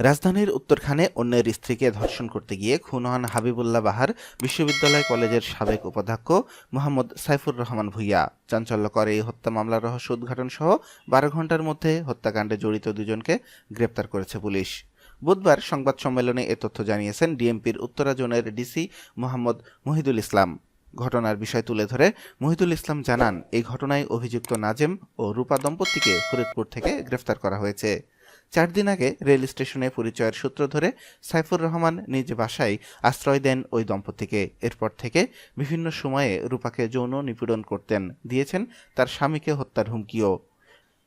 রাজধানীর উত্তরখানে অন্যের স্ত্রীকে ধর্ষণ করতে গিয়ে খুন হন হাবিবুল্লাহ বাহার বিশ্ববিদ্যালয় কলেজের সাবেক উপাধ্যক্ষ মোহাম্মদ সাইফুর রহমান ভূঁইয়া। চাঞ্চল্যকর এই হত্যা মামলার রহস্য উদ্ঘাটন সহ ১২ ঘণ্টার মধ্যে হত্যাকাণ্ডে জড়িত দুজনকে গ্রেপ্তার করেছে পুলিশ। বুধবার সংবাদ সম্মেলনে এ তথ্য জানিয়েছেন ডিএমপির উত্তরা জোনের ডিসি মোহাম্মদ মহিদুল ইসলাম। ঘটনার বিষয় তুলে ধরে মহিদুল ইসলাম জানান, এই ঘটনায় অভিযুক্ত নাজেম ও রূপা দম্পতিকে ফরিদপুর থেকে গ্রেফতার করা হয়েছে। ৪ দিন আগে রেল স্টেশনে পরিচয়ের সূত্র ধরে সাইফুর রহমান নিজ বাসায় আশ্রয় দেন ওই দম্পতিকে। এরপর থেকে বিভিন্ন সময়ে রূপাকে যৌন নিপীড়ন করতেন, দিয়েছেন তার স্বামীকে হত্যার হুমকিও।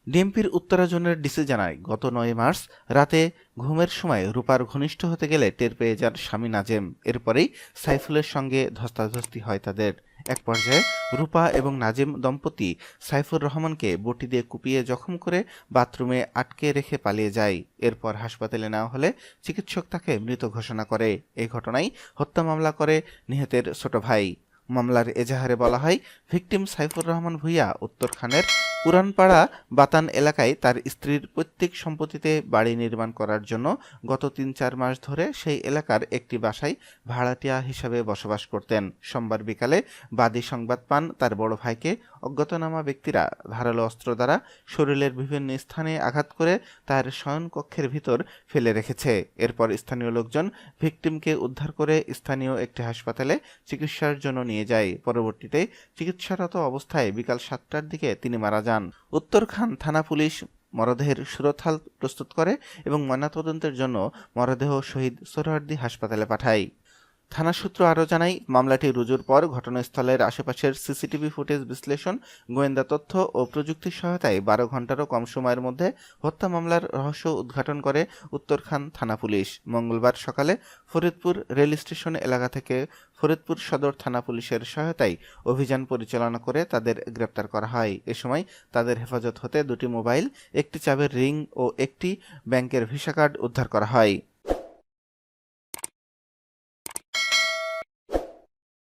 ডিএমপির উত্তরা জোনের ডিসি জানায়, গত ৯ মার্চ রাতে ঘুমের সময় রূপার ঘনিষ্ঠ হতে গেলে টের পেয়ে যান স্বামী নাজেম। এরপরেই সাইফুলের সঙ্গে ধস্তাধস্তি হয় তাদের। এক পর্যায়ে রূপা এবং নাজিম দম্পতি সাইফুর রহমানকে বটি দিয়ে কুপিয়ে জখম করে বাথরুমে আটকে রেখে পালিয়ে যায়। এরপর হাসপাতালে নেওয়া হলে চিকিৎসক তাকে মৃত ঘোষণা করে। এই ঘটনায় হত্যা মামলা করে নিহতের ছোট ভাই। মামলার এজাহারে বলা হয়, ভিকটিম সাইফুর রহমান ভূঁইয়া উত্তরখানের পুরানপাড়া বাতান এলাকায় তার স্ত্রীর পৈতৃক সম্পত্তিতে বাড়ি নির্মাণ করার জন্য গত ৩-৪ মাস ধরে সেই এলাকার একটি বাসায় ভাড়াটিয়া হিসাবে বসবাস করতেন। সোমবার বিকালে বাদী সংবাদ পান তার বড় ভাইকে অজ্ঞাতনামা ব্যক্তিরা ধারালো অস্ত্র দ্বারা শরীরের বিভিন্ন স্থানে আঘাত করে তার শয়নকক্ষের ভিতর ফেলে রেখেছে। এরপর স্থানীয় লোকজন ভিকটিমকে উদ্ধার করে স্থানীয় একটি হাসপাতালে চিকিৎসার জন্য নিয়ে যায়। পরবর্তীতে চিকিৎসারত অবস্থায় বিকাল ৭টার দিকে তিনি মারা যান। উত্তরখান থানা পুলিশ মরদেহের সুরতহাল প্রস্তুত করে এবং ময়নাতদন্তের জন্য মরদেহ শহীদ সোহরাওয়ার্দী হাসপাতালে পাঠায়। থানা সূত্র আরও জানায়, মামলাটি রুজুর পর ঘটনাস্থলের আশেপাশের সিসিটিভি ফুটেজ বিশ্লেষণ, গোয়েন্দা তথ্য ও প্রযুক্তির সহায়তায় ১২ ঘণ্টারও কম সময়ের মধ্যে হত্যা মামলার রহস্য উদ্ঘাটন করে উত্তরখান থানা পুলিশ। মঙ্গলবার সকালে ফরিদপুর রেল স্টেশন এলাকা থেকে ফরিদপুর সদর থানা পুলিশের সহায়তায় অভিযান পরিচালনা করে তাদের গ্রেপ্তার করা হয়। এ সময় তাদের হেফাজত হতে ২টি মোবাইল, একটি চাবির রিং ও একটি ব্যাংকের ভিসা কার্ড উদ্ধার করা হয়।